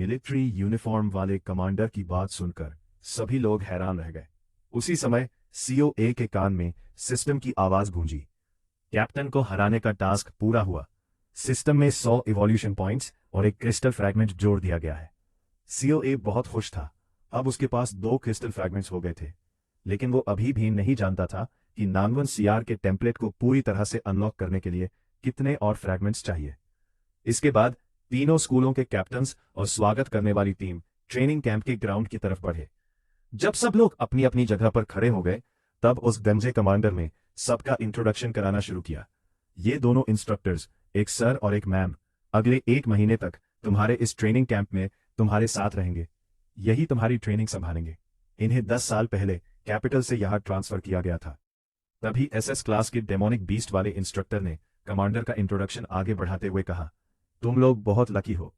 Military uniform वाले commander की बात सुनकर सभी लोग हैरान रह गए। उसी समय सीओए के कान में सिस्टम की आवाज गूंजी। कैप्टन को हराने का टास्क पूरा हुआ। सिस्टम में 100 इवोल्यूशन पॉइंट्स और एक क्रिस्टल फ्रैगमेंट जोड़ दिया गया है। सीओए बहुत खुश था। अब उसके पास 2 क्रिस्टल फ्रैगमेंट्स हो गए थे, लेकिन वो अभी भी नहीं जानता था कि नांगवन सीआर के टेम्पलेट को पूरी तरह से अनलॉक करने के लिए कितने और फ्रैगमेंट्स चाहिए। इसके बाद तीनों स्कूलों के कैप्टन्स और स्वागत करने वाली टीम ट्रेनिंग कैंप के ग्राउंड की तरफ बढ़े। जब सब लोग अपनी अपनी जगह पर खड़े हो गए, तब उस गंजे कमांडर ने सबका इंट्रोडक्शन कराना शुरू किया। ये दोनों इंस्ट्रक्टर्स, एक सर और एक मैम, अगले 1 महीने तक तुम्हारे इस ट्रेनिंग कैंप में तुम्हारे साथ रहेंगे। यही तुम्हारी ट्रेनिंग संभालेंगे। इन्हें 10 साल पहले कैपिटल से यहां ट्रांसफर किया गया था। तभी एसएस क्लास के डेमोनिक बीस्ट वाले इंस्ट्रक्टर ने कमांडर का इंट्रोडक्शन आगे बढ़ाते हुए कहा, तुम लोग बहुत लकी हो।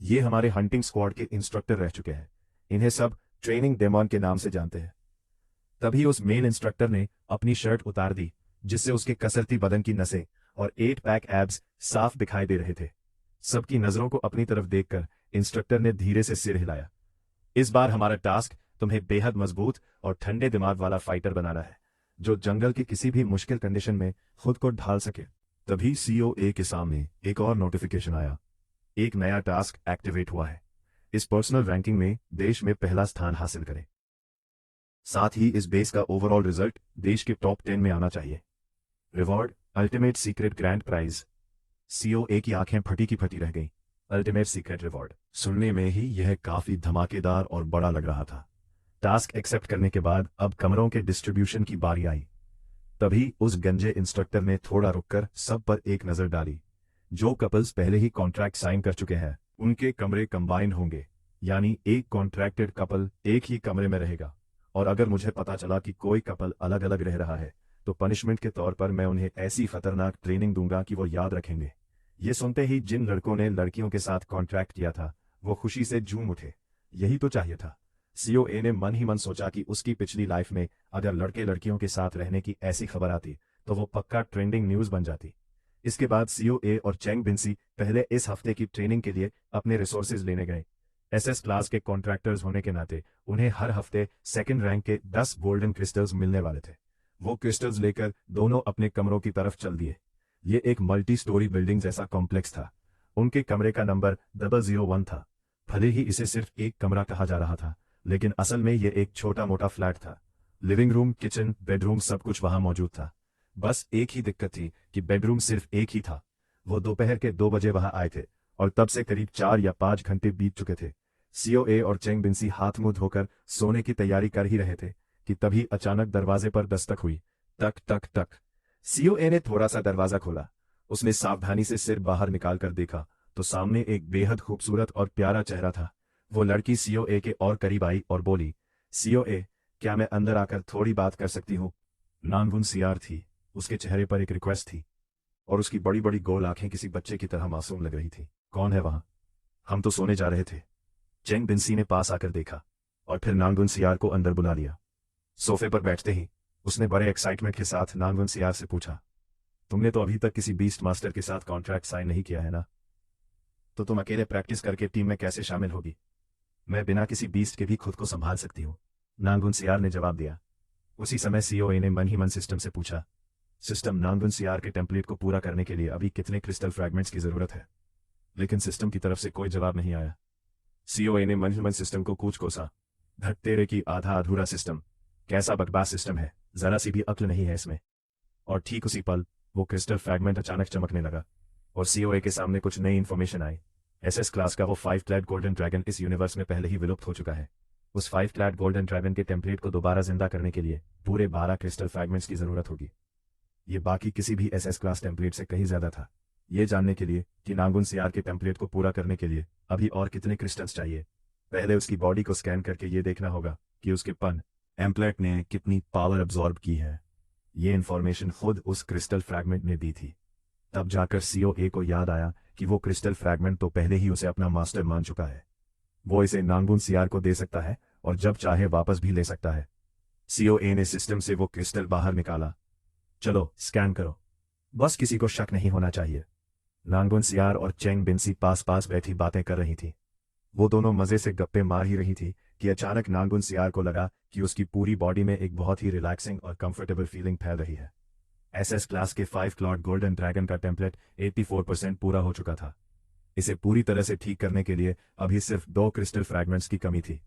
ये हमारे हंटिंग स्क्वाड के इंस्ट्रक्टर रह चुके हैं। इन्हें सब ट्रेनिंग डेमॉन के नाम से जानते हैं। तभी उस मेन इंस्ट्रक्टर ने अपनी शर्ट उतार दी, जिससे उसके कसरती बदन की नसें और 8 पैक एब्स साफ दिखाई दे रहे थे। सबकी नजरों को अपनी तरफ देखकर इंस्ट्रक्टर ने धीरे से सिर हिलाया। इस बार हमारा टास्क तुम्हें बेहद मजबूत और ठंडे दिमाग वाला फाइटर बनाना है, जो जंगल की किसी भी मुश्किल कंडीशन में खुद को ढाल सके। तभी सीओए के सामने एक और नोटिफिकेशन आया। एक नया टास्क एक्टिवेट हुआ है। इस पर्सनल रैंकिंग में देश में पहला स्थान हासिल करें। साथ ही इस बेस का ओवरऑल रिजल्ट देश के टॉप 10 में आना चाहिए। Reward ultimate secret grand prize. COA की आंखें फटी की फटी रह गईं। अल्टीमेट सीक्रेट रिवॉर्ड सुनने में ही यह काफी धमाकेदार और बड़ा लग रहा था। टास्क एक्सेप्ट करने के बाद अब कमरों के डिस्ट्रीब्यूशन की बारी आई। तभी उस गंजे इंस्ट्रक्टर ने थोड़ा रुककर सब पर एक नजर डाली। जो कपल्स पहले ही कॉन्ट्रैक्ट साइन कर चुके हैं, उनके कमरे कंबाइंड होंगे, यानी एक कॉन्ट्रैक्टेड कपल एक ही कमरे में रहेगा। और अगर मुझे पता चला कि कोई कपल अलग अलग रह रहा है, तो पनिशमेंट के तौर पर मैं उन्हें ऐसी खतरनाक ट्रेनिंग दूंगा कि वो याद रखेंगे। ये सुनते ही जिन लड़कों ने लड़कियों के साथ कॉन्ट्रैक्ट किया था, वो खुशी से झूम उठे। यही तो चाहिए था। सीओए ने मन ही मन सोचा कि उसकी पिछली लाइफ में अगर लड़के लड़कियों के साथ रहने की ऐसी खबर आती, तो वो पक्का ट्रेंडिंग न्यूज बन जाती। इसके बाद सीओए और चेंग बिन्सी पहले इस हफ्ते की ट्रेनिंग के लिए अपने रिसोर्सेज लेने गए। एसएस क्लास के कॉन्ट्रैक्टर्स होने के नाते उन्हें हर हफ्ते सेकंड रैंक के 10 गोल्डन क्रिस्टल्स मिलने वाले थे। वो क्रिस्टल्स लेकर दोनों अपने कमरों की तरफ चल दिए। ये एक मल्टी स्टोरी बिल्डिंग जैसा कॉम्प्लेक्स था। उनके कमरे का नंबर 001 था। भले ही इसे सिर्फ एक कमरा कहा जा रहा था, लेकिन असल में ये एक छोटा मोटा फ्लैट था। लिविंग रूम, किचन, बेडरूम सब कुछ वहां मौजूद था। बस एक ही दिक्कत थी कि बेडरूम सिर्फ एक ही था। वो दोपहर के 2 बजे वहां आए थे और तब से करीब 4 या 5 घंटे बीत चुके थे। सीओए और चेंग बिन्सी हाथ मुंह धोकर सोने की तैयारी कर ही रहे थे कि तभी अचानक दरवाजे पर दस्तक हुई। टक टक टक। सीओए ने थोड़ा सा दरवाजा खोला। उसने सावधानी से सिर बाहर निकालकर देखा तो सामने एक बेहद खूबसूरत और प्यारा चेहरा था। वो लड़की सीओए के और करीब आई और बोली, सीओए, क्या मैं अंदर आकर थोड़ी बात कर सकती हूँ? नांगुन सीआर थी। उसके चेहरे पर एक रिक्वेस्ट थी और उसकी बड़ी बड़ी गोल आंखें किसी बच्चे की तरह मासूम लग रही थी। कौन है वहां? हम तो सोने जा रहे थे। चेंग बिन्सी ने पास आकर देखा और फिर नांगुन सीआर को अंदर बुला लिया। सोफे पर बैठते ही उसने बड़े एक्साइटमेंट के साथ नांगुन सीआर से पूछा, तुमने तो अभी तक किसी बीस्ट मास्टर के साथ कॉन्ट्रैक्ट साइन नहीं किया है ना? तो तुम अकेले प्रैक्टिस करके टीम में कैसे शामिल होगी? मैं बिना किसी बीस्ट के भी खुद को संभाल सकती हूँ, नांगुन सीआर ने जवाब दिया। उसी समय सीओए ने मन ही मन सिस्टम से पूछा, सिस्टम, नांगुन सीआर के टेम्पलेट को पूरा करने के लिए अभी कितने क्रिस्टल फ्रैगमेंट्स की जरूरत है? लेकिन सिस्टम की तरफ से कोई जवाब नहीं आया। सीओए ने मन ही मन सिस्टम को कूच कोसा। धत तेरे की आधा अधूरा सिस्टम, कैसा बकवास सिस्टम है, जरा सी भी अक्ल नहीं है इसमें। और ठीक उसी पल वो क्रिस्टल फ्रैगमेंट अचानक चमकने लगा और सीओए के सामने कुछ नई इंफॉर्मेशन आई। एसएस क्लास का वो 5 क्लैड गोल्डन ड्रैगन इस यूनिवर्स में पहले ही विलुप्त हो चुका है। उस 5 क्लैड गोल्डन ड्रैगन के टेम्पलेट को दोबारा जिंदा करने के लिए पूरे 12 क्रिस्टल फ्रैगमेंट्स की जरूरत होगी। ये बाकी किसी भी एसएस क्लास टेम्पलेट से कहीं ज्यादा था। ये जानने के लिए कि नांगुन सीआर के टेम्पलेट को पूरा करने के लिए अभी और कितने क्रिस्टल्स चाहिए, पहले उसकी बॉडी को स्कैन करके ये देखना होगा कि उसके पन एम्पलेट ने कितनी पावर अब्सॉर्ब की है। ये इन्फॉर्मेशन खुद उस क्रिस्टल फ्रैगमेंट ने दी थी। तब जाकर सीओए को याद आया कि वो क्रिस्टल फ्रैगमेंट तो पहले ही उसे अपना मास्टर मान चुका है। वो इसे नांगुन सीआर को दे सकता है और जब चाहे वापस भी ले सकता है। सीओए ने सिस्टम से वो क्रिस्टल बाहर निकाला। चलो स्कैन करो, बस किसी को शक नहीं होना चाहिए। नांगुन सीआर और चेंग बिन्सी पास पास बैठी बातें कर रही थी। वो दोनों मजे से गप्पे मार ही रही थी कि अचानक नांगुन सियार को लगा कि उसकी पूरी बॉडी में एक बहुत ही रिलैक्सिंग और कंफर्टेबल फीलिंग फैल रही है। एसएस क्लास के 5 क्लॉड गोल्डन ड्रैगन का टेम्पलेट 84% पूरा हो चुका था। इसे पूरी तरह से ठीक करने के लिए अभी सिर्फ 2 क्रिस्टल फ्रैगमेंट्स की कमी थी।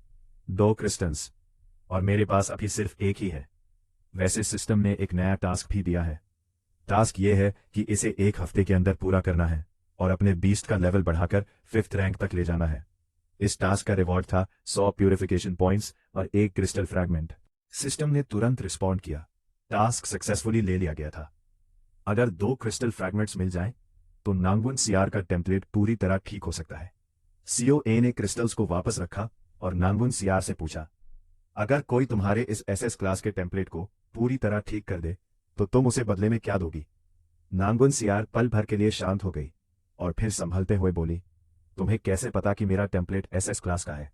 2 क्रिस्टल्स, और मेरे पास अभी सिर्फ एक ही है। वैसे सिस्टम ने एक नया टास्क भी दिया है। टास्क ये है कि इसे 1 हफ्ते के अंदर पूरा करना है और अपने बीस्ट का लेवल बढ़ाकर 5th रैंक तक ले जाना है। इस टास्क का रिवॉर्ड था 100 प्यूरिफिकेशन पॉइंट्स और 1 क्रिस्टल फ्रैगमेंट। सिस्टम ने तुरंत रिस्पॉन्ड किया। टास्क सक्सेसफुली ले लिया गया था। अगर 2 क्रिस्टल फ्रैगमेंट्स मिल जाएं, तो नांगुन सियार का टेम्पलेट पूरी तरह ठीक हो सकता है। सीओए ने क्रिस्टल्स को वापस रखा और नांगुन सियार से पूछा, अगर कोई तुम्हारे इस एसएस क्लास के टेम्पलेट को पूरी तरह ठीक कर दे तो तुम उसे बदले में क्या दोगी? नांगुन सियार पल भर के लिए शांत हो गई और फिर संभलते हुए बोली, तुम्हें कैसे पता कि मेरा टेम्पलेट एसएस क्लास का है?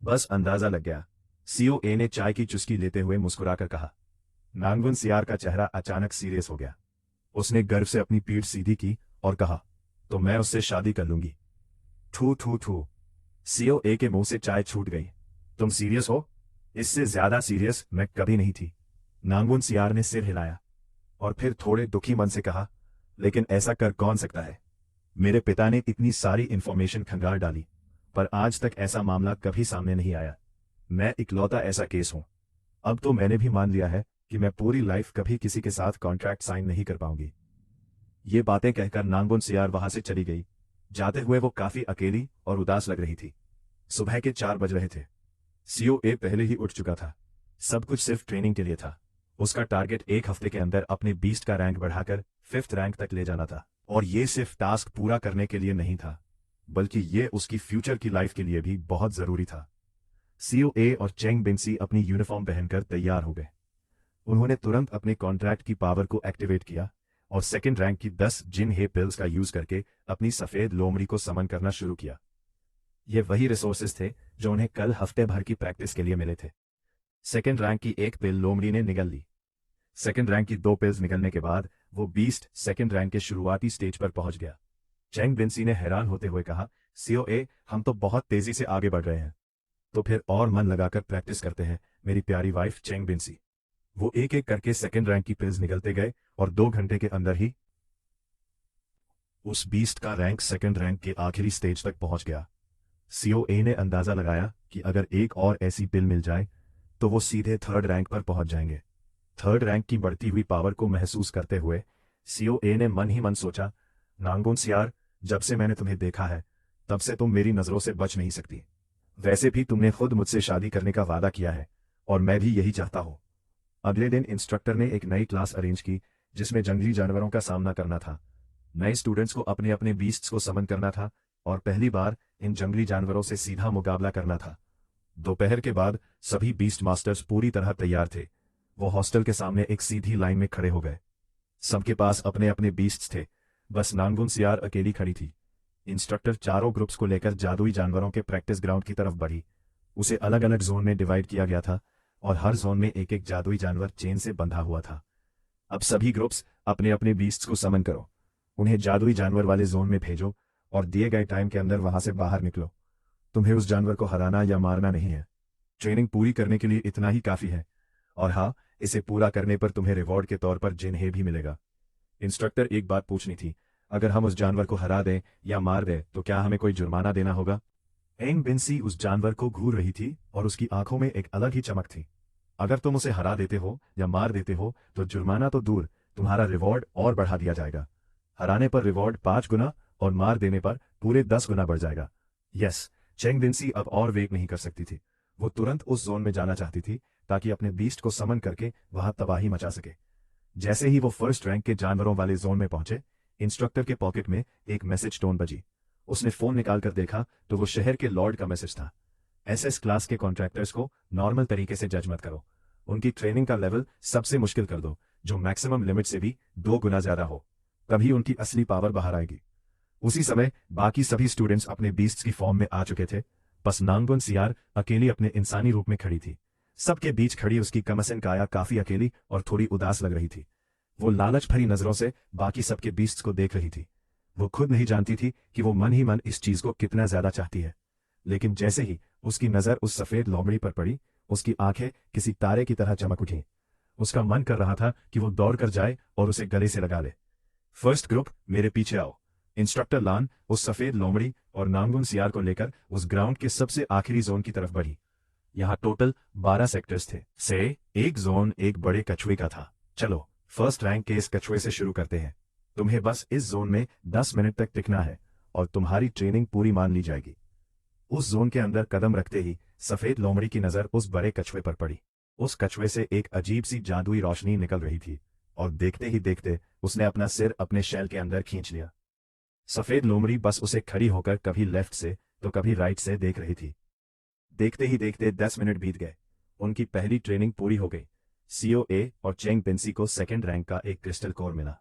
बस अंदाजा लग गया। सीओए ने चाय की चुस्की लेते हुए मुस्कुराकर कहा। नांगुन सियार का चेहरा अचानक सीरियस हो गया। उसने गर्व से अपनी पीठ सीधी की और कहा, तो मैं उससे शादी कर लूंगी। थू थू थू। सीओए के मुंह से चाय छूट गई। तुम सीरियस हो? इससे ज्यादा सीरियस मैं कभी नहीं थी। नांगुन सियार ने सिर हिलाया और फिर थोड़े दुखी मन से कहा, लेकिन ऐसा कर कौन सकता है? मेरे पिता ने इतनी सारी इंफॉर्मेशन खंगाल डाली, पर आज तक ऐसा मामला कभी सामने नहीं आया। मैं इकलौता ऐसा केस हूं। अब तो मैंने भी मान लिया है कि मैं पूरी लाइफ कभी किसी के साथ कॉन्ट्रैक्ट साइन नहीं कर पाऊंगी। ये बातें कहकर नांगुन सियार वहां से चली गई। जाते हुए वो काफी अकेली और उदास लग रही थी। सुबह के 4 बज रहे थे। सीओए पहले ही उठ चुका था। सब कुछ सिर्फ ट्रेनिंग के लिए था। उसका टारगेट 1 हफ्ते के अंदर अपने बीस्ट का रैंक बढ़ाकर 5th रैंक तक ले जाना था। और ये सिर्फ टास्क पूरा करने के लिए नहीं था, बल्कि ये उसकी फ्यूचर की लाइफ के लिए भी बहुत जरूरी था। सीओए और चेंग बिनसी अपनी यूनिफॉर्म पहनकर तैयार हो गए। उन्होंने तुरंत अपने कॉन्ट्रैक्ट की पावर को एक्टिवेट किया और 2nd रैंक की 10 जिन हे पिल्स का यूज करके अपनी सफेद लोमड़ी को समन करना शुरू किया। ये वही रिसोर्सेज थे जो उन्हें कल हफ्ते भर की प्रैक्टिस के लिए मिले थे। 2nd रैंक की 1 पिल लोमड़ी ने निगल ली। 2nd रैंक की 2 पिल्स निकलने के बाद वो बीस्ट 2nd रैंक के शुरुआती स्टेज पर पहुंच गया। चेंग बिनसी ने हैरान होते हुए कहा, सीओए, हम तो बहुत तेजी से आगे बढ़ रहे हैं। तो फिर और मन लगाकर प्रैक्टिस करते हैं मेरी प्यारी वाइफ चेंग बिनसी। वो एक एक करके 2nd रैंक की पिल्स निकलते गए और 2 घंटे के अंदर ही उस बीस्ट का रैंक 2nd रैंक के आखिरी स्टेज तक पहुंच गया। सीओए ने अंदाजा लगाया कि अगर एक और ऐसी पिल मिल जाए तो वो सीधे 3rd रैंक पर पहुंच जाएंगे। 3rd रैंक की बढ़ती हुई पावर को महसूस करते हुए सीओए ने मन ही मन सोचा, नांगुन सियार, जब से मैंने तुम्हें देखा है तब से तुम मेरी नजरों से बच नहीं सकती। वैसे भी तुमने खुद मुझसे शादी करने का वादा किया है और मैं भी यही चाहता हूं। अगले दिन इंस्ट्रक्टर ने एक नई क्लास अरेंज की जिसमें जंगली जानवरों का सामना करना था। नए स्टूडेंट्स को अपने अपने बीस्ट्स को समन करना था और पहली बार इन जंगली जानवरों से सीधा मुकाबला करना था। दोपहर के बाद सभी बीस्ट मास्टर्स पूरी तरह तैयार थे। वो हॉस्टल के सामने एक सीधी लाइन में खड़े हो गए। सबके पास अपने अपने बीस्ट्स थे, बस नांगुन सियार अकेली खड़ी थी। इंस्ट्रक्टर चारों ग्रुप्स को लेकर जादुई जानवरों के प्रैक्टिस ग्राउंड की तरफ बढ़ी। उसे अलग अलग जोन में डिवाइड किया गया था और हर जोन में एक एक जादुई जानवर चेन से बंधा हुआ था। अब सभी ग्रुप्स अपने अपने बीस्ट्स को समन करो, उन्हें जादुई जानवर वाले जोन में भेजो और दिए गए टाइम के अंदर वहां से बाहर निकलो। तुम्हें उस जानवर को हराना या मारना नहीं है। ट्रेनिंग पूरी करने के लिए इतना ही काफी है। और हाँ, इसे पूरा करने पर तुम्हें रिवॉर्ड के तौर पर जिन्हे भी मिलेगा। इंस्ट्रक्टर, एक बात पूछनी थी, अगर हम उस जानवर को हरा दें या मार दें तो क्या हमें कोई जुर्माना देना होगा? एंग बिनसी उस जानवर को घूर रही थी और उसकी आंखों में एक अलग ही चमक थी। अगर तुम उसे हरा देते हो या मार देते हो तो जुर्माना तो दूर, तुम्हारा रिवॉर्ड और बढ़ा दिया जाएगा। हराने पर रिवॉर्ड 5 गुना और मार देने पर पूरे 10 गुना बढ़ जाएगा। यस, चेंग बिनसी अब और वेट नहीं कर सकती थी। वो तुरंत उस जोन में जाना चाहती थी ताकि अपने बीस्ट को समन करके वहां तबाही मचा सके। जैसे ही वो 1st रैंक के जानवरों वाले जोन में पहुंचे, इंस्ट्रक्टर के पॉकेट में एक मैसेज टोन बजी। उसने फोन निकालकर देखा तो वो शहर के लॉर्ड का मैसेज था। एसएस क्लास के कॉन्ट्रैक्टर्स को नॉर्मल तरीके से जज मत करो। उनकी ट्रेनिंग का लेवल सबसे मुश्किल कर दो, जो मैक्सिमम लिमिट से भी 2 गुना ज्यादा हो। तभी उनकी असली पावर बाहर आएगी। उसी समय बाकी सभी स्टूडेंट्स अपने बीस्ट्स की फॉर्म में आ चुके थे। बस नांगुन सियार अकेली अपने इंसानी रूप में खड़ी थी। सबके बीच खड़ी उसकी कमसिन काया काफी अकेली और थोड़ी उदास लग रही थी। वो लालच भरी नजरों से बाकी सबके बीस्ट्स को देख रही थी। वो खुद नहीं जानती थी कि वो मन ही मन इस चीज को कितना ज्यादा चाहती है। लेकिन जैसे ही उसकी नजर उस सफेद लोमड़ी पर पड़ी, उसकी आंखें किसी तारे की तरह चमक उठी। उसका मन कर रहा था कि वो दौड़ कर जाए और उसे गले से लगा ले। फर्स्ट ग्रुप, मेरे पीछे आओ। इंस्ट्रक्टर लान उस सफेद लोमड़ी और नांगुन सियार को लेकर उस ग्राउंड के सबसे आखिरी जोन की तरफ बढ़ी। यहाँ टोटल 12 सेक्टर्स थे। से एक जोन एक बड़े कछुए का था। चलो फर्स्ट रैंक के इस कछुए से शुरू करते हैं। तुम्हें बस इस जोन में 10 मिनट तक टिकना है और तुम्हारी ट्रेनिंग पूरी मान ली जाएगी। उस जोन के अंदर कदम रखते ही सफेद लोमड़ी की नजर उस बड़े कछुए पर पड़ी। उस कछुए से एक अजीब सी जादुई रोशनी निकल रही थी और देखते ही देखते उसने अपना सिर अपने शैल के अंदर खींच लिया। सफेद लोमड़ी बस उसे खड़ी होकर कभी लेफ्ट से तो कभी राइट से देख रही थी। देखते ही देखते 10 मिनट बीत गए। उनकी पहली ट्रेनिंग पूरी हो गई। सीओए और चेंग पेंसी को सेकंड रैंक का एक क्रिस्टल कोर मिला।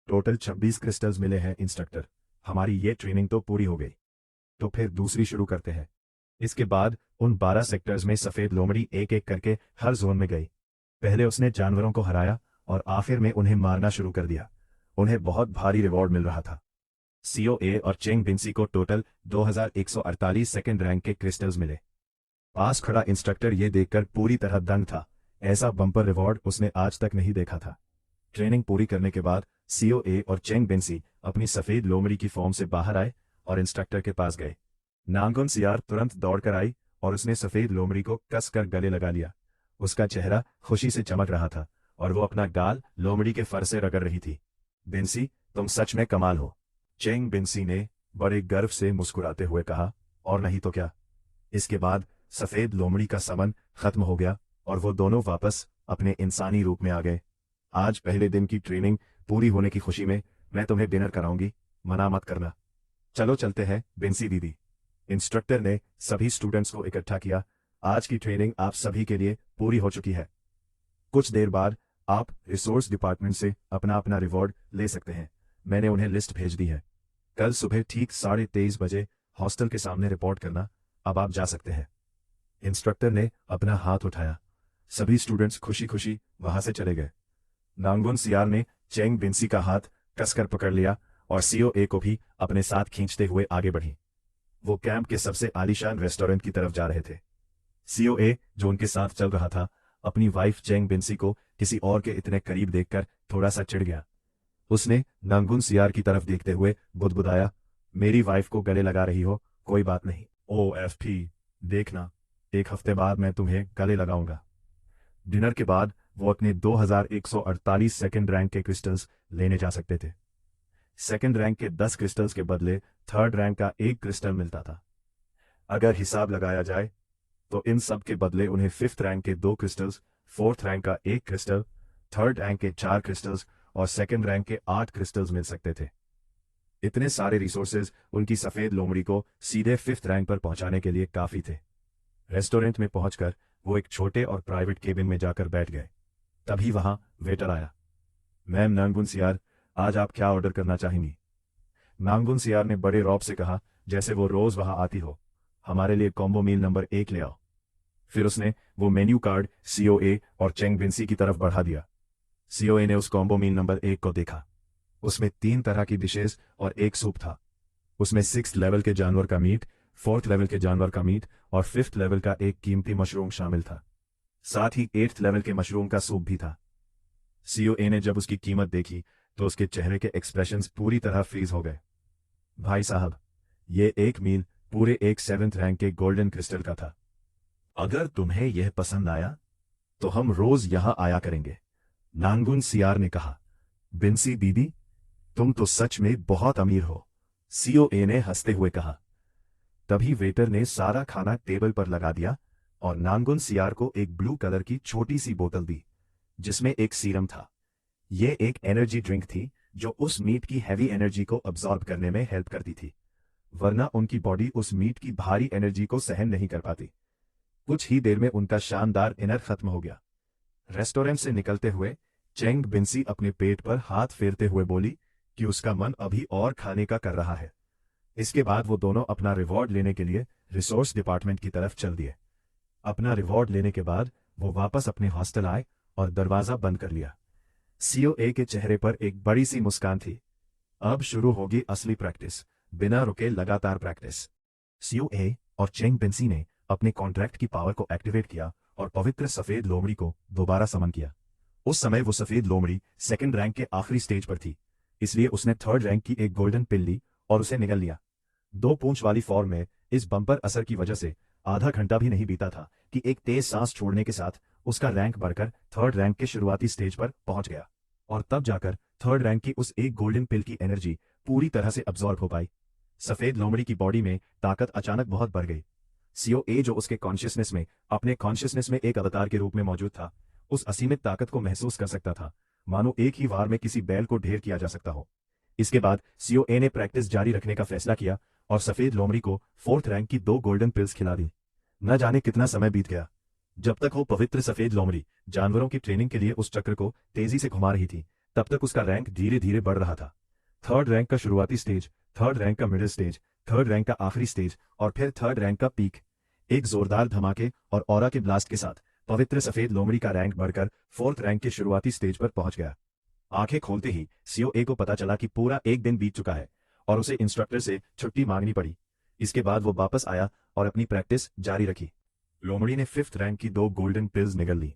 टोटल 26 क्रिस्टल्स मिले हैं इंस्ट्रक्टर। हमारी ये ट्रेनिंग तो पूरी हो गई। तो फिर दूसरी शुरू करते हैं। इसके बाद उन 12 सेक्टर्स में सफेद लोमड़ी एक एक करके हर जोन में गई। पहले उसने जानवरों को हराया और आखिर में उन्हें मारना शुरू कर दिया। उन्हें बहुत भारी रिवॉर्ड मिल रहा था। सीओए और चेंग बिंसी को टोटल 2148 सेकंड रैंक के क्रिस्टल्स मिले। पास खड़ा इंस्ट्रक्टर ये देखकर पूरी तरह दंग था। ऐसा बम्पर रिवॉर्ड उसने आज तक नहीं देखा था। ट्रेनिंग पूरी करने के बाद सीओए और चेंग बिंसी अपनी सफेद लोमड़ी की फॉर्म से बाहर आए और इंस्ट्रक्टर के पास गए। नांगुन सियार तुरंत दौड़कर आई और उसने सफेद लोमड़ी को कसकर गले लगा लिया। उसका चेहरा खुशी से चमक रहा था और वो अपना गाल लोमड़ी के फर से रगड़ रही थी। बिंसी, तुम सच में कमाल हो। चेंग बिंसी ने बड़े गर्व से मुस्कुराते हुए कहा, और नहीं तो क्या। इसके बाद सफेद लोमड़ी का समन खत्म हो गया और वो दोनों वापस अपने इंसानी रूप में आ गए। आज पहले दिन की ट्रेनिंग पूरी होने की खुशी में मैं तुम्हें डिनर कराऊंगी, मना मत करना। चलो चलते हैं बिंसी दीदी। इंस्ट्रक्टर ने सभी स्टूडेंट्स को इकट्ठा किया। आज की ट्रेनिंग आप सभी के लिए पूरी हो चुकी है। कुछ देर बाद आप रिसोर्स डिपार्टमेंट से अपना अपना रिवॉर्ड ले सकते हैं। मैंने उन्हें लिस्ट भेज दी है। कल सुबह ठीक 23:30 बजे हॉस्टल के सामने रिपोर्ट करना। अब आप जा सकते हैं। इंस्ट्रक्टर ने अपना हाथ उठाया। सभी स्टूडेंट्स खुशी खुशी वहां से चले गए। नांगुन सियार ने चेंग बिंसी का हाथ कसकर पकड़ लिया और सीओए को भी अपने साथ खींचते हुए आगे बढ़ी। वो कैंप के सबसे आलीशान रेस्टोरेंट की तरफ जा रहे थे। सीओए, जो उनके साथ चल रहा था, अपनी वाइफ चेंग बिंसी को किसी और के इतने करीब देखकर थोड़ा सा चिढ़ गया। उसने नांगुन सियार की तरफ देखते हुए बुदबुदाया, मेरी वाइफ को गले लगा रही हो, कोई बात नहीं। ओएफपी, देखना, एक हफ्ते बाद मैं तुम्हें गले लगाऊंगा। डिनर के बाद वो अपने 2148 सेकंड रैंक के क्रिस्टल्स लेने जा सकते थे। सेकंड रैंक के 10 क्रिस्टल्स के बदले थर्ड रैंक का एक क्रिस्टल मिलता था। अगर हिसाब लगाया जाए तो इन सब के बदले उन्हें फिफ्थ रैंक के 2 क्रिस्टल्स, फोर्थ रैंक का 1 क्रिस्टल, थर्ड रैंक के 4 क्रिस्टल्स और सेकंड रैंक के 8 क्रिस्टल्स मिल सकते थे। इतने सारे रिसोर्सेज उनकी सफेद लोमड़ी को सीधे फिफ्थ रैंक पर पहुंचाने के लिए काफी थे। रेस्टोरेंट में पहुंचकर वो एक छोटे और प्राइवेट केबिन में जाकर बैठ गए। तभी वहां वेटर आया। मैम नांगुन सियार, आज आप क्या ऑर्डर करना चाहेंगी? नांगुन सियार ने बड़े रौब से कहा, जैसे वो रोज वहां आती हो। हमारे लिए कॉम्बो मील नंबर 1 ले आओ। फिर उसने वो मेन्यू कार्ड सीओए और चेंग बिंसी की तरफ बढ़ा दिया। सीओए ने उस कॉम्बो मील नंबर 1 को देखा। उसमें 3 तरह की डिशेज और एक सूप था। उसमें 6th लेवल के जानवर का मीट, 4th लेवल के जानवर का मीट और 5th लेवल का एक कीमती मशरूम शामिल था। साथ ही 8th लेवल के मशरूम का सूप भी था। सीओए ने जब उसकी कीमत देखी तो उसके चेहरे के एक्सप्रेशंस पूरी तरह फ्रीज हो गए। भाई साहब, ये एक मील पूरे एक 7th रैंक के गोल्डन क्रिस्टल का था। अगर तुम्हें यह पसंद आया तो हम रोज यहां आया करेंगे, नांगुन सियार ने कहा। बिंसी दीदी, तुम तो सच में बहुत अमीर हो, सीओए ने हंसते हुए कहा। तभी वेटर ने सारा खाना टेबल पर लगा दिया और नांगुन सियार को एक ब्लू कलर की छोटी सी बोतल दी, जिसमें एक सीरम था। यह एक एनर्जी ड्रिंक थी जो उस मीट की हैवी एनर्जी को अब्सॉर्ब करने में हेल्प करती थी, वरना उनकी बॉडी उस मीट की भारी एनर्जी को सहन नहीं कर पाती। कुछ ही देर में उनका शानदार डिनर खत्म हो गया। रेस्टोरेंट से निकलते हुए चेंग बिंसी अपने पेट पर हाथ फेरते हुए बोली कि उसका मन अभी और खाने का कर रहा है। इसके बाद वो दोनों अपना रिवॉर्ड लेने के लिए रिसोर्स डिपार्टमेंट की तरफ चल दिए। अपना रिवॉर्ड लेने के बाद वो वापस अपने हॉस्टल आए और दरवाजा बंद कर लिया। सीओए के चेहरे पर एक बड़ी सी मुस्कान थी। अब शुरू होगी असली प्रैक्टिस, बिना रुके लगातार प्रैक्टिस। सीओए और चेंग बिन्सी ने अपने कॉन्ट्रैक्ट की पावर को एक्टिवेट किया और पवित्र सफेद लोमड़ी को दोबारा समन किया। उस समय वो सफेद लोमड़ी सेकंड रैंक के आखिरी स्टेज पर थी, इसलिए उसने थर्ड रैंक की एक गोल्डन पिल ली और उसे निगल लिया। 2 पूंछ वाली फॉर्म में इस बम्पर असर की वजह से आधा घंटा भी नहीं बीता था कि एक तेज सांस छोड़ने के साथ उसका रैंक बढ़कर थर्ड रैंक के शुरुआती स्टेज पर पहुंच गया, और तब जाकर थर्ड रैंक की उस एक गोल्डन पिल की एनर्जी पूरी तरह से अब्सॉर्ब हो पाई। सफेद लोमड़ी की बॉडी में ताकत अचानक बहुत बढ़ गई। सीओए जो उसके कॉन्शियसनेस में अपने कॉन्शियसनेस में एक अवतार के रूप में मौजूद था, उस असीमित ताकत को महसूस कर सकता था, मानो एक ही वार में किसी बैल को ढेर किया जा सकता हो। इसके बाद सीओए ने प्रैक्टिस जारी रखने का फैसला किया और सफेद लोमड़ी को फोर्थ रैंक की 2 गोल्डन पिल्स खिला दी। न जाने कितना समय बीत गया जब तक वो पवित्र सफेद लोमड़ी जानवरों की ट्रेनिंग के लिए उस चक्र को तेजी से घुमा रही थी, तब तक उसका रैंक धीरे धीरे बढ़ रहा था। थर्ड रैंक का शुरुआती स्टेज, थर्ड रैंक का मिडिल स्टेज, थर्ड रैंक का आखिरी स्टेज और फिर थर्ड रैंक का पीक। एक जोरदार धमाके और ऑरा के ब्लास्ट के साथ पवित्र सफेद लोमड़ी का रैंक बढ़कर फोर्थ रैंक के शुरुआती स्टेज पर पहुंच गया। आंखें खोलते ही सीओए को पता चला कि पूरा एक दिन बीत चुका है और उसे इंस्ट्रक्टर से छुट्टी मांगनी पड़ी। इसके बाद वो वापस आया और अपनी प्रैक्टिस जारी रखी। लोमड़ी ने फिफ्थ रैंक की 2 गोल्डन पिल्स निगल ली।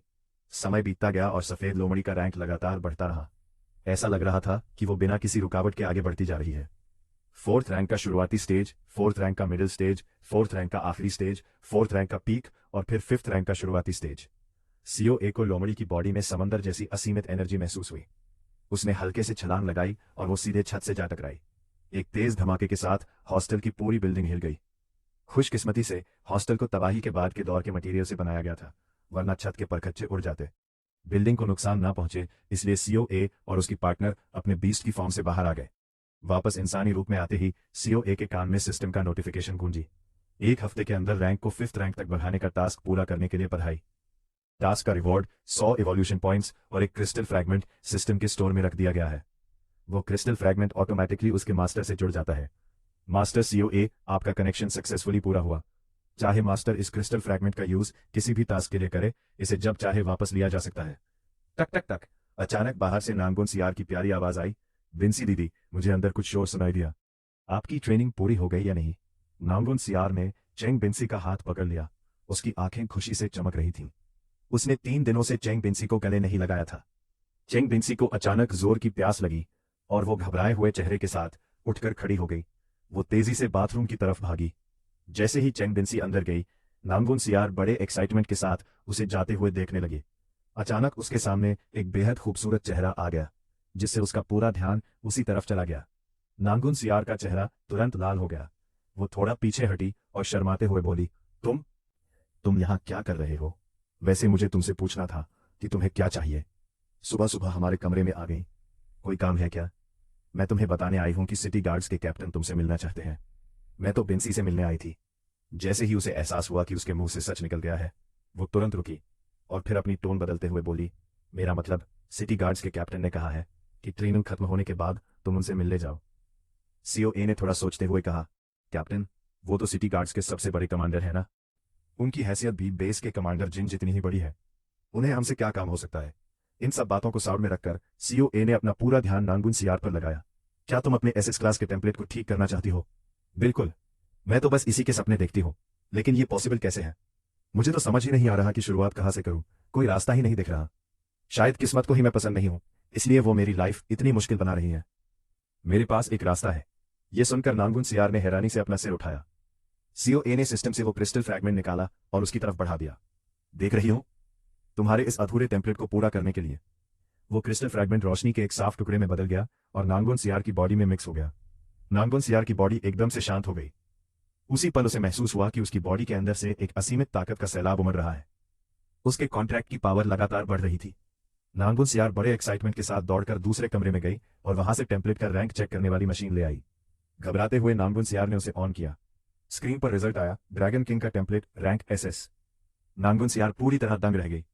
समय बीतता गया और सफेद लोमड़ी का रैंक लगातार बढ़ता रहा। ऐसा लग रहा था कि वो बिना किसी रुकावट के आगे बढ़ती जा रही है। फोर्थ रैंक का शुरुआती स्टेज, फोर्थ रैंक का मिडिल स्टेज, फोर्थ रैंक का आखिरी स्टेज, फोर्थ रैंक का पीक और फिर फिफ्थ रैंक का शुरुआती स्टेज। सीओए को लोमड़ी की बॉडी में समंदर जैसी असीमित एनर्जी महसूस हुई। उसने हल्के से छलांग लगाई और वो सीधे छत से जा टकराई। एक तेज धमाके के साथ हॉस्टल की पूरी बिल्डिंग हिल गई। खुशकिस्मती से हॉस्टल को तबाही के बाद के दौर के मटेरियल से बनाया गया था, वरना छत के परखच्चे उड़ जाते। बिल्डिंग को नुकसान ना पहुंचे इसलिए सीओए और उसकी पार्टनर अपने बीस्ट की फॉर्म से बाहर आ गए। वापस इंसानी रूप में आते ही सीओए के कान में सिस्टम का नोटिफिकेशन गूंजी। 1 हफ्ते के अंदर रैंक को 5th रैंक तक बढ़ाने का टास्क पूरा करने के लिए बधाई। टास्क का रिवॉर्ड 100 इवोल्यूशन पॉइंट्स और एक क्रिस्टल फ्रैगमेंट सिस्टम के स्टोर में रख दिया गया है। वो क्रिस्टल फ्रैगमेंट ऑटोमेटिकली उसके मास्टर से जुड़ जाता है। मास्टर सीओए, आपका कनेक्शन सक्सेसफुली पूरा हुआ। चाहे मास्टर इस क्रिस्टल फ्रैगमेंट का यूज किसी भी टास्क के लिए करे, इसे जब चाहे वापस लिया जा सकता है। टक टक टक, अचानक बाहर से नांगुन सियार की प्यारी आवाज आई। बिन्सी दीदी, मुझे अंदर कुछ शोर सुनाई दिया। आपकी ट्रेनिंग पूरी हो गई या नहीं? नांगुन सियार ने चेंग बिन्सी का हाथ पकड़ लिया। उसकी आंखें खुशी से चमक रही थीं। उसने 3 दिनों से चेंग बिन्सी को गले नहीं लगाया था। चेंग बिन्सी को अचानक जोर की प्यास लगी और वो घबराए हुए चेहरे के साथ उठकर खड़ी हो गई। वो तेजी से बाथरूम की तरफ भागी। जैसे ही चेंग बिन्सी अंदर गई, नांगुन सियार बड़े एक्साइटमेंट के साथ उसे जाते हुए देखने लगे। अचानक उसके सामने एक बेहद खूबसूरत चेहरा आ गया, जिससे उसका पूरा ध्यान उसी तरफ चला गया। नांगुन सियार का चेहरा तुरंत लाल हो गया। वो थोड़ा पीछे हटी और शर्माते हुए बोली, तुम यहाँ क्या कर रहे हो? वैसे मुझे तुमसे पूछना था कि तुम्हें क्या चाहिए। सुबह सुबह हमारे कमरे में आ गई, कोई काम है क्या? मैं तुम्हें बताने आई हूं कि सिटी गार्ड्स के कैप्टन तुमसे मिलना चाहते हैं। मैं तो बिन्सी से मिलने आई थी। जैसे ही उसे एहसास हुआ कि उसके मुंह से सच निकल गया है, वो तुरंत रुकी और फिर अपनी टोन बदलते हुए बोली, मेरा मतलब सिटी गार्ड्स के कैप्टन ने कहा है कि ट्रेनिंग खत्म होने के बाद तुम उनसे मिलने जाओ। सीओए ने थोड़ा सोचते हुए कहा, कैप्टन, वो तो सिटी गार्ड्स के सबसे बड़े कमांडर है ना? उनकी हैसियत भी बेस के कमांडर जिन जितनी ही बड़ी है। उन्हें हमसे क्या काम हो सकता है? इन सब बातों को साइड में रखकर सीओए ने अपना पूरा ध्यान नांगुन सियार पर लगाया। क्या तुम अपने एसएस क्लास के टेम्पलेट को ठीक करना चाहती हो? बिल्कुल, मैं तो बस इसी के सपने देखती हूँ, लेकिन ये पॉसिबल कैसे है? मुझे तो समझ ही नहीं आ रहा कि शुरुआत कहाँ से करूँ। कोई रास्ता ही नहीं दिख रहा। शायद किस्मत को ही मैं पसंद नहीं हूँ, इसलिए वो मेरी लाइफ इतनी मुश्किल बना रही है। मेरे पास एक रास्ता है। यह सुनकर नांगुन सियार ने हैरानी से अपना सिर उठाया। सीओए ने सिस्टम से वो क्रिस्टल फ्रैगमेंट निकाला और उसकी तरफ बढ़ा दिया। देख रही हो, तुम्हारे इस अधूरे टेम्पलेट को पूरा करने के लिए। वो क्रिस्टल फ्रैगमेंट रोशनी के एक साफ टुकड़े में बदल गया और नांगुन सियार की बॉडी में मिक्स हो गया। नांगुन सियार की बॉडी एकदम से शांत हो गई। उसी पल उसे महसूस हुआ कि उसकी बॉडी के अंदर से एक असीमित ताकत का सैलाब उमड़ रहा है। उसके कॉन्ट्रैक्ट की पावर लगातार बढ़ रही थी। नांगुन सियार बड़े एक्साइटमेंट के साथ दौड़कर दूसरे कमरे में गई और वहां से टेम्पलेट का रैंक चेक करने वाली मशीन ले आई। घबराते हुए नांगुन सियार ने उसे ऑन किया। स्क्रीन पर रिजल्ट आया, ड्रैगन किंग का टेम्पलेट, रैंक एसएस। नांगुन सियार पूरी तरह दंग रह गई।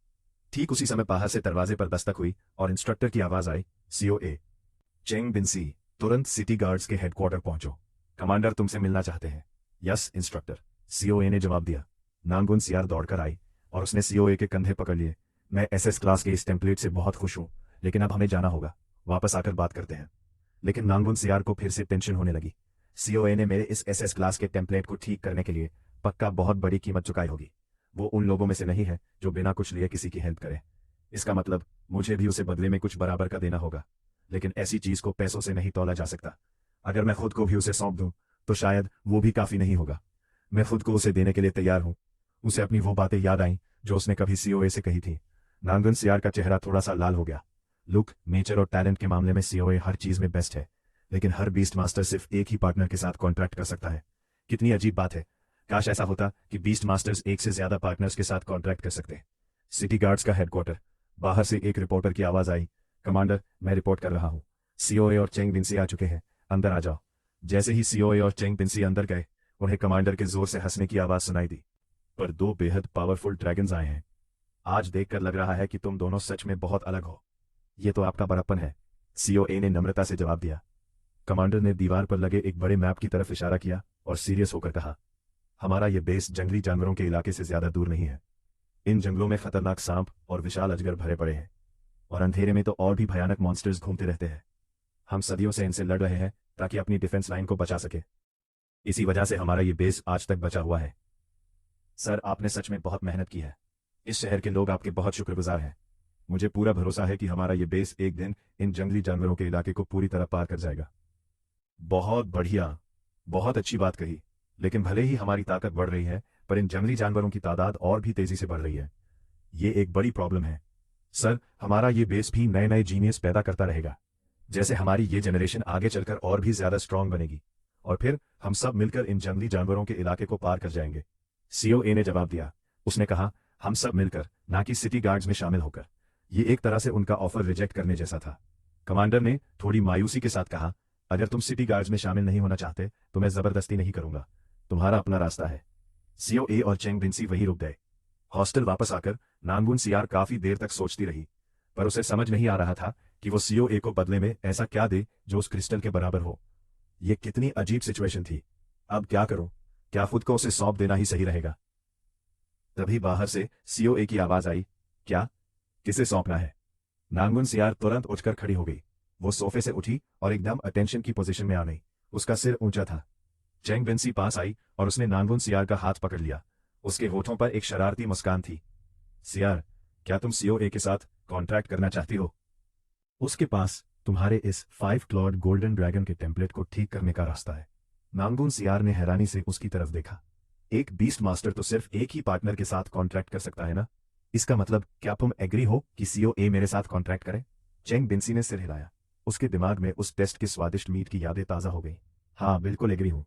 ठीक उसी समय बाहर से दरवाजे पर दस्तक हुई और इंस्ट्रक्टर की आवाज आई, सीओए, चेंग बिन्सी, तुरंत सिटी गार्ड्स के हेडक्वार्टर पहुंचो। कमांडर तुमसे मिलना चाहते हैं। यस इंस्ट्रक्टर, सीओए ने जवाब दिया। नांगुन सियार दौड़कर आई और उसने सीओए के कंधे पकड़ लिए। मैं एसएस क्लास के इस टेम्पलेट से बहुत खुश हूं, लेकिन अब हमें जाना होगा। वापस आकर बात करते हैं। लेकिन नांगुन सियार को फिर से टेंशन होने लगी। सीओए ने मेरे इस एसएस क्लास के टेम्पलेट को ठीक करने के लिए पक्का बहुत बड़ी कीमत चुकाई होगी। वो उन लोगों में से नहीं है जो बिना कुछ लिए किसी की हेल्प करे। इसका मतलब मुझे भी उसे बदले में कुछ बराबर का देना होगा। लेकिन ऐसी चीज को पैसों से नहीं तौला जा सकता। अगर मैं खुद को भी उसे सौंप दूं तो शायद वो भी काफी नहीं होगा। मैं खुद को उसे देने के लिए तैयार हूं। उसे अपनी वो बातें याद आईं जो उसने कभी सीओए से कही थी। नांगन सियार का चेहरा थोड़ा सा लाल हो गया। लुक, नेचर और टैलेंट के मामले में सीओए हर चीज में बेस्ट है, लेकिन हर बीस्ट मास्टर सिर्फ एक ही पार्टनर के साथ कॉन्ट्रैक्ट कर सकता है। कितनी अजीब बात है। काश ऐसा होता कि बीस्ट मास्टर्स एक से ज्यादा पार्टनर्स के साथ कॉन्ट्रैक्ट कर सकते। सिटी गार्ड्स का हेडक्वार्टर। बाहर से एक रिपोर्टर की आवाज आई, कमांडर, मैं रिपोर्ट कर रहा हूँ। सीओए और चेंग बिन्सी आ चुके हैं, अंदर आ जाओ। जैसे ही सीओए और चेंग बिन्सी अंदर गए, उन्हें कमांडर के जोर से हंसने की आवाज सुनाई दी। पर दो बेहद पावरफुल ड्रैगन्स आए हैं। आज देखकर लग रहा है कि तुम दोनों सच में बहुत अलग हो। ये तो आपका बड़प्पन है, सीओए ने नम्रता से जवाब दिया। कमांडर ने दीवार पर लगे एक बड़े मैप की तरफ इशारा किया और सीरियस होकर कहा, हमारा ये बेस जंगली जानवरों के इलाके से ज्यादा दूर नहीं है। इन जंगलों में खतरनाक सांप और विशाल अजगर भरे पड़े हैं, और अंधेरे में तो और भी भयानक मॉन्स्टर्स घूमते रहते हैं। हम सदियों से इनसे लड़ रहे हैं ताकि अपनी डिफेंस लाइन को बचा सके। इसी वजह से हमारा ये बेस आज तक बचा हुआ है। सर, आपने सच में बहुत मेहनत की है। इस शहर के लोग आपके बहुत शुक्रगुजार हैं। मुझे पूरा भरोसा है कि हमारा ये बेस एक दिन इन जंगली जानवरों के इलाके को पूरी तरह पार कर जाएगा। बहुत बढ़िया, बहुत अच्छी बात कही। लेकिन भले ही हमारी ताकत बढ़ रही है, पर इन जंगली जानवरों की तादाद और भी तेजी से बढ़ रही है। ये एक बड़ी प्रॉब्लम है। सर, हमारा ये बेस भी नए नए जीनियस पैदा करता रहेगा। जैसे हमारी ये जनरेशन आगे चलकर और भी ज्यादा स्ट्रांग बनेगी, और फिर हम सब मिलकर इन जंगली जानवरों के इलाके को पार कर जाएंगे। सीओए ने जवाब दिया। उसने कहा, हम सब मिलकर, ना कि सिटी गार्ड्स में शामिल होकर। ये एक तरह से उनका ऑफर रिजेक्ट करने जैसा था। कमांडर ने थोड़ी मायूसी के साथ कहा, अगर तुम सिटी गार्ड्स में शामिल नहीं होना चाहते तो मैं जबरदस्ती नहीं करूंगा। तुम्हारा अपना रास्ता है। सीओए और चेंग बिन्सी वहीं रुक गए। हॉस्टल वापस आकर नांगुन सियार काफी देर तक सोचती रही, पर उसे समझ नहीं आ रहा था कि वो सीओए को बदले में ऐसा क्या दे जो उस क्रिस्टल के बराबर हो। ये कितनी अजीब सिचुएशन थी। अब क्या करूं? क्या खुद को उसे सौंप देना ही सही रहेगा? तभी बाहर से सीओए की आवाज आई, क्या? किसे सौंपना है? नांगुन सियार तुरंत उठकर खड़ी हो गई। वो सोफे से उठी और एकदम अटेंशन की पोजीशन में आ गई। उसका सिर ऊंचा था। चेंग बिन्सी पास आई और उसने नांगुन सियार का हाथ पकड़ लिया। उसके होठों पर एक शरारती मुस्कान थी। सियार, क्या तुम सीओए के साथ कॉन्ट्रैक्ट करना चाहती हो? उसके पास तुम्हारे इस 5 क्लॉड गोल्डन ड्रैगन के टेम्पलेट को ठीक करने का रास्ता है। नांगुन सियार ने हैरानी से उसकी तरफ देखा। एक बीस्ट मास्टर तो सिर्फ एक ही पार्टनर के साथ कॉन्ट्रैक्ट कर सकता है ना? इसका मतलब क्या तुम एग्री हो कि सीओए मेरे साथ कॉन्ट्रैक्ट करे? चेंग बिन्सी ने सिर हिलाया। उसके दिमाग में उस टेस्ट के स्वादिष्ट मीट की यादें ताजा हो गई। हाँ, बिल्कुल एग्री हूं।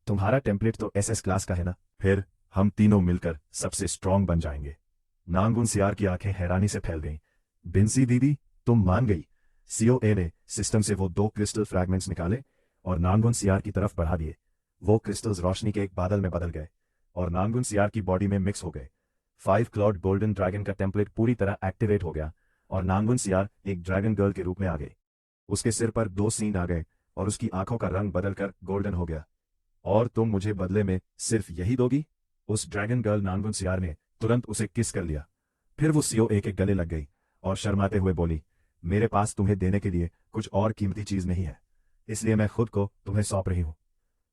तुम्हारा टेम्पलेट तो एसएस क्लास का है ना? फिर हम तीनों मिलकर सबसे स्ट्रांग बन जाएंगे। नांगुन सियार की आंखें हैरानी से फैल गईं। बिन्सी दीदी, तुम मान गई? सीओए ने सिस्टम से वो 2 क्रिस्टल फ्रैगमेंट्स निकाले और नांगुन सियार की तरफ बढ़ा दिए। वो क्रिस्टल्स रोशनी के एक बादल में बदल गए और नांगुन सियार की बॉडी में मिक्स हो गए। 5 क्लॉड गोल्डन ड्रैगन का टेम्पलेट पूरी तरह एक्टिवेट हो गया और नांगुन सियार एक ड्रैगन गर्ल के रूप में आ गई। उसके सिर पर 2 सींग आ गए और उसकी आंखों का रंग बदलकर गोल्डन हो गया। और तुम मुझे बदले में सिर्फ यही दोगी? उस ड्रैगन गर्ल नांगुन सियार ने तुरंत उसे किस कर लिया। फिर वो सीओए के गले लग गई और शर्माते हुए बोली, मेरे पास तुम्हें देने के लिए कुछ और कीमती चीज नहीं है, इसलिए मैं खुद को तुम्हें सौंप रही हूं।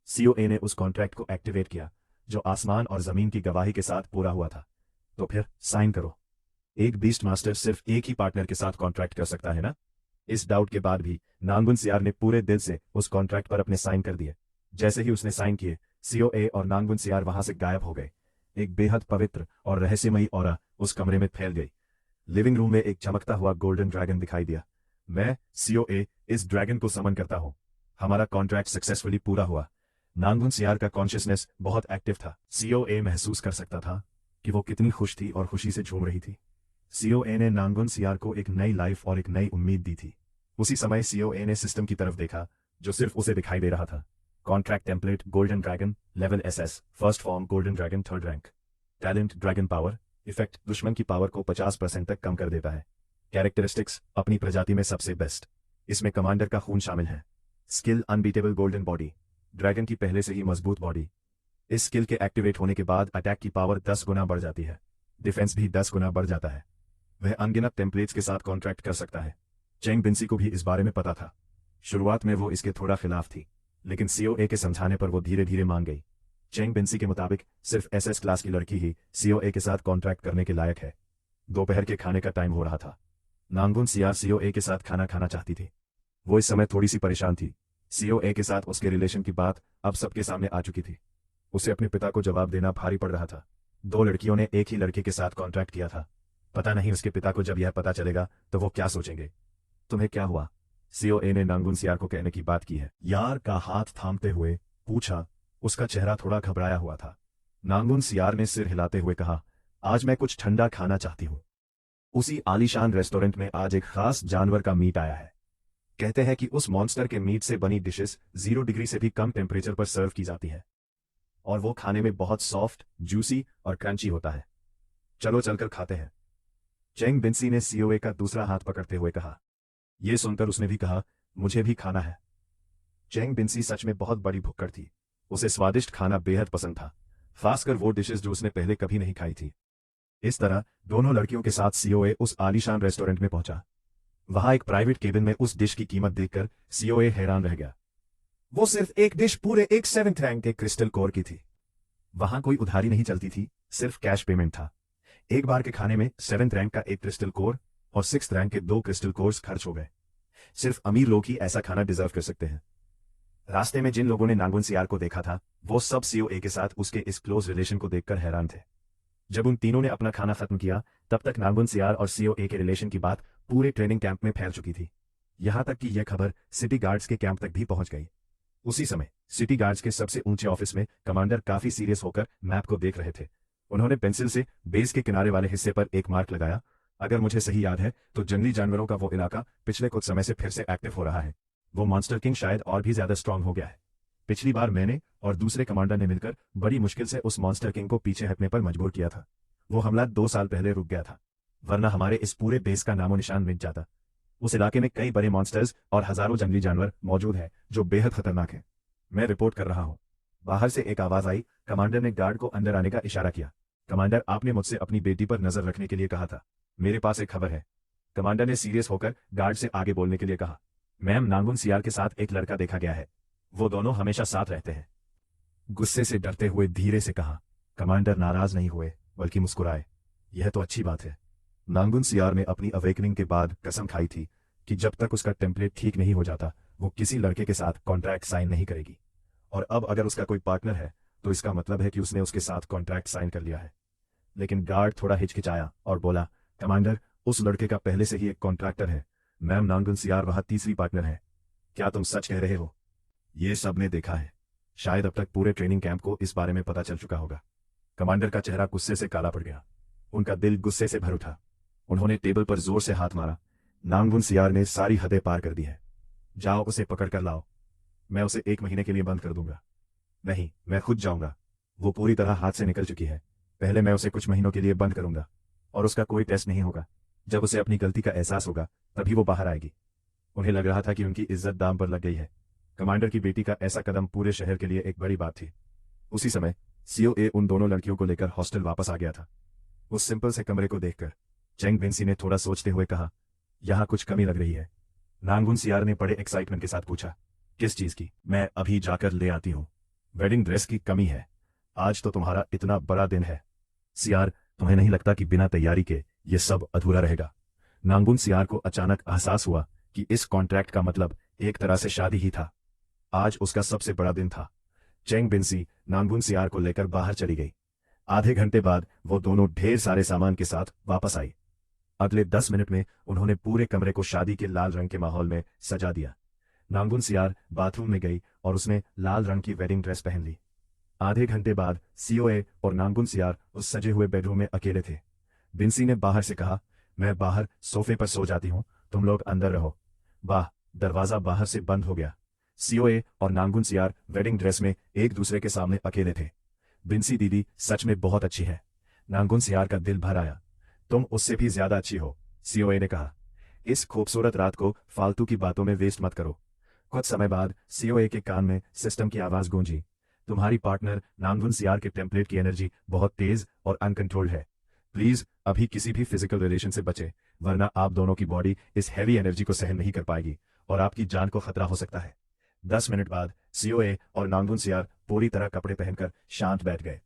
सीओए ने उस कॉन्ट्रैक्ट को एक्टिवेट किया जो आसमान और जमीन की गवाही के साथ पूरा हुआ था। तो फिर साइन करो। एक बीस्ट मास्टर सिर्फ एक ही पार्टनर के साथ कॉन्ट्रैक्ट कर सकता है ना? इस डाउट के बाद भी नांगुन सियार ने पूरे दिल से उस कॉन्ट्रैक्ट पर अपने साइन कर दिए। जैसे ही उसने साइन किए, सीओए और नांगुन सियार वहां से गायब हो गए। एक बेहद पवित्र और रहस्यमयी ऑरा उस कमरे में फैल गई। लिविंग रूम में एक चमकता हुआ गोल्डन ड्रैगन दिखाई दिया। मैं, सीओए, इस ड्रैगन को समन करता हूं। हमारा कॉन्ट्रैक्ट सक्सेसफुली पूरा हुआ। नांगुन सियार का कॉन्शियसनेस बहुत एक्टिव था। सीओए महसूस कर सकता था कि वो कितनी खुश थी और खुशी से झूम रही थी। सीओए ने नांगुन सियार को एक नई लाइफ और एक नई उम्मीद दी थी। उसी समय सीओए ने सिस्टम की तरफ देखा जो सिर्फ उसे दिखाई दे रहा था। Contract template golden dragon, level SS, first form golden dragon, 3rd rank. Talent dragon power, effect दुश्मन की पावर को 50% तक कम कर देता है। कैरेक्टरिस्टिक्स अपनी प्रजाति में सबसे बेस्ट। इसमें कमांडर का खून शामिल है। Skill unbeatable golden body, dragon की पहले से ही मजबूत बॉडी। इस स्किल के एक्टिवेट होने के बाद अटैक की पावर 10 गुना बढ़ जाती है। डिफेंस भी 10 गुना बढ़ जाता है। वह अनगिनत टेम्पलेट्स के साथ कॉन्ट्रैक्ट कर सकता है। चेंग बिन्सी को भी इस बारे में पता था। शुरुआत में वो इसके थोड़ा खिलाफ थी, लेकिन सीओए के समझाने पर वो धीरे धीरे मान गई। चेंग बिन्सी के मुताबिक सिर्फ एसएस क्लास की लड़की ही सीओए के साथ कॉन्ट्रैक्ट करने के लायक है। दोपहर के खाने का टाइम हो रहा था। नांगुन सियार सीओए के साथ खाना खाना चाहती थी। वो इस समय थोड़ी सी परेशान थी। सीओए के साथ उसके रिलेशन की बात अब सबके सामने आ चुकी थी। उसे अपने पिता को जवाब देना भारी पड़ रहा था। 2 लड़कियों ने एक ही लड़के के साथ कॉन्ट्रैक्ट किया था। पता नहीं उसके पिता को जब यह पता चलेगा तो वो क्या सोचेंगे। तुम्हें क्या हुआ? सीओए ने नांगुन सियार को कहने की बात की है। यार का हाथ थामते हुए पूछा। उसका चेहरा थोड़ा घबराया हुआ था। नांगुन सियार ने सिर हिलाते हुए कहा, आज मैं कुछ ठंडा खाना चाहती हूँ। उसी आलीशान रेस्टोरेंट में आज एक खास जानवर का मीट आया है। कहते हैं कि उस मॉन्स्टर के मीट से बनी डिशेस 0 डिग्री से भी कम टेम्परेचर पर सर्व की जाती है और वो खाने में बहुत सॉफ्ट, जूसी और क्रंची होता है। चलो चलकर खाते हैं। चेंग बिन्सी ने सीओए का दूसरा हाथ पकड़ते हुए कहा। यह सुनकर उसने भी कहा, मुझे भी खाना है। चेंग बिन्सी सच में बहुत बड़ी भुक्कड़ थी। उसे स्वादिष्ट खाना बेहद पसंद था, खासकर वो डिशेस जो उसने पहले कभी नहीं खाई थी। इस तरह दोनों लड़कियों के साथ सीओए उस आलीशान रेस्टोरेंट में पहुंचा। वहां एक प्राइवेट केबिन में उस डिश की कीमत देखकर सीओए हैरान रह गया। वो सिर्फ एक डिश पूरे एक 7th रैंक के क्रिस्टल कोर की थी। वहां कोई उधारी नहीं चलती थी, सिर्फ कैश पेमेंट था। एक बार के खाने में 7th रैंक का एक क्रिस्टल कोर और 6th रैंक के 2 क्रिस्टल कोर्स खर्च हो गए। सिर्फ अमीर लोग ही ऐसा खाना डिजर्व कर सकते हैं। रास्ते में जिन लोगों ने नांगुन सियार को देखा था, वो सब सीओए के साथ उसके इस क्लोज रिलेशन को देखकर हैरान थे। जब उन तीनों ने अपना खाना खत्म किया, तब तक नांगुन सियार और सीओए के रिलेशन की बात पूरे ट्रेनिंग कैंप में फैल चुकी थी। यहां तक कि यह खबर सिटी गार्ड्स के कैंप तक भी पहुंच गई। उसी समय सिटी गार्ड्स के सबसे ऊंचे ऑफिस में कमांडर काफी सीरियस होकर मैप को देख रहे थे। उन्होंने पेंसिल से बेस के किनारे वाले हिस्से पर एक मार्क लगाया। अगर मुझे सही याद है तो जंगली जानवरों का वो इलाका पिछले कुछ समय से फिर से एक्टिव हो रहा है। वो मॉन्स्टर किंग शायद और भी ज्यादा स्ट्रांग हो गया है। पिछली बार मैंने और दूसरे कमांडर ने मिलकर बड़ी मुश्किल से उस मॉन्स्टर किंग को पीछे हटने पर मजबूर किया था। वो हमला 2 साल पहले रुक गया था, वरना हमारे इस पूरे बेस का नामो निशान मिट जाता। उस इलाके में कई बड़े मॉन्स्टर्स और हजारों जंगली जानवर मौजूद हैं जो बेहद खतरनाक हैं। मैं रिपोर्ट कर रहा हूँ। बाहर से एक आवाज आई। कमांडर ने गार्ड को अंदर आने का इशारा किया। कमांडर, आपने मुझसे अपनी बेटी पर नजर रखने के लिए कहा था। मेरे पास एक खबर है। कमांडर ने सीरियस होकर गार्ड से आगे बोलने के लिए कहा। मैम, नांगुन सियार के साथ एक लड़का देखा गया है। वो दोनों हमेशा साथ रहते हैं। गुस्से से डरते हुए धीरे से कहा। कमांडर नाराज नहीं हुए, बल्कि मुस्कुराए। यह तो अच्छी बात है। नांगुन सियार ने अपनी अवेकनिंग के बाद कसम खाई थी कि जब तक उसका टेम्पलेट ठीक नहीं हो जाता, वो किसी लड़के के साथ कॉन्ट्रैक्ट साइन नहीं करेगी। और अब अगर उसका कोई पार्टनर है तो इसका मतलब है कि उसने उसके साथ कॉन्ट्रैक्ट साइन कर लिया है। लेकिन गार्ड थोड़ा हिचकिचाया और बोला, कमांडर, उस लड़के का पहले से ही एक कॉन्ट्रैक्टर है। मैम, नांगुन सियार वहां तीसरी पार्टनर है। क्या तुम सच कह रहे हो? ये सब ने देखा है। शायद अब तक पूरे ट्रेनिंग कैंप को इस बारे में पता चल चुका होगा। कमांडर का चेहरा गुस्से से काला पड़ गया। उनका दिल गुस्से से भर उठा। उन्होंने टेबल पर जोर से हाथ मारा। नांगुन सियार ने सारी हदें पार कर दी है। जाओ, उसे पकड़ कर लाओ। मैं उसे 1 महीने के लिए बंद कर दूंगा। नहीं, मैं खुद जाऊंगा। वो पूरी तरह हाथ से निकल चुकी है। पहले मैं उसे कुछ महीनों के लिए बंद करूंगा और उसका कोई टेस्ट नहीं होगा। जब उसे अपनी गलती का एहसास होगा तभी वो बाहर आएगी। उन्हें लग रहा था कि उनकी इज्जत दांव पर लग गई है। कमांडर की बेटी का ऐसा कदम पूरे शहर के लिए एक बड़ी बात थी। उसी समय सीओए उन दोनों लड़कियों को लेकर हॉस्टल वापस आ गया था। उस सिंपल से कमरे को देखकर चेंग बिन्सी ने थोड़ा सोचते हुए कहा, यहां कुछ कमी लग रही है। नांगुन सियार ने बड़े एक्साइटमेंट के साथ पूछा, किस चीज की? मैं अभी जाकर ले आती हूँ। वेडिंग ड्रेस की कमी है। आज तो तुम्हारा इतना बड़ा दिन है। सियार, तुम्हें नहीं लगता कि बिना तैयारी के ये सब अधूरा रहेगा? नांगुन सियार को अचानक एहसास हुआ कि इस कॉन्ट्रैक्ट का मतलब एक तरह से शादी ही था। आज उसका सबसे बड़ा दिन था। चेंग बिन्सी नांगुन सियार को लेकर बाहर चली गई। आधे घंटे बाद वो दोनों ढेर सारे सामान के साथ वापस आई। अगले 10 मिनट में उन्होंने पूरे कमरे को शादी के लाल रंग के माहौल में सजा दिया। नांगुन सियार बाथरूम में गई और उसने लाल रंग की वेडिंग ड्रेस पहन ली। आधे घंटे बाद सीओए और नांगुन सियार उस सजे हुए बेडरूम में अकेले थे। बिन्सी ने बाहर से कहा, मैं बाहर सोफे पर सो जाती हूँ, तुम लोग अंदर रहो। वाह, दरवाजा बाहर से बंद हो गया। सीओए और नांगुन सियार वेडिंग ड्रेस में एक दूसरे के सामने अकेले थे। बिन्सी दीदी सच में बहुत अच्छी है। नांगुन सियार का दिल भर आया। तुम उससे भी ज्यादा अच्छी हो, सीओए ने कहा। इस खूबसूरत रात को फालतू की बातों में वेस्ट मत करो। कुछ समय बाद सीओए के कान में सिस्टम की आवाज गूंजी, तुम्हारी पार्टनर नांगुन सियार के टेम्पलेट की एनर्जी बहुत तेज और अनकंट्रोल्ड है। प्लीज अभी किसी भी फिजिकल रिलेशन से बचे, वरना आप दोनों की बॉडी इस हैवी एनर्जी को सहन नहीं कर पाएगी और आपकी जान को खतरा हो सकता है। 10 मिनट बाद सीओए और नांगुन सियार पूरी तरह कपड़े पहनकर शांत बैठ गए।